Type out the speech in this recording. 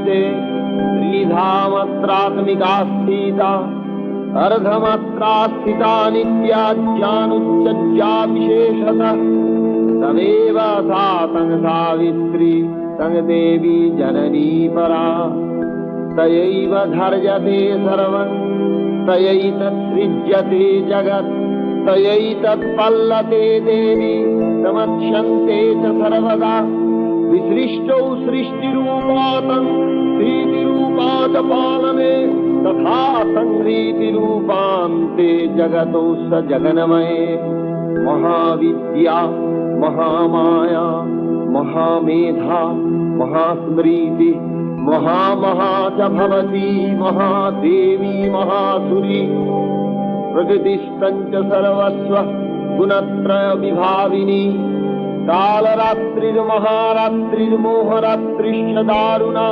प्रतीयते त्रिधामात्रात्मिका स्थिता अर्धमात्रा स्थिता नित्या ज्ञानोच्चज्या विशेषतः तमेव सा तं सावित्री तं देवी जननी परा तयैव धर्यते सर्वं तयैतत्सृज्यते जगत् तयैतत्पल्लते देवी समक्ष्यन्ते च सर्वदा विसृष्टौ सृष्टिरूपातं स्थितिरूपा च पालने तथा संहृतिरूपान्ते जगतो स जगन्मये महाविद्या महामाया महामेधा महास्मृति महामहा च भवती महादेवी महासुरी प्रकृतिस्तञ्च सर्वस्व गुणत्रय विभाविनी कालरात्रिर्महारात्रिर्मोहरात्रिश्च दारुणा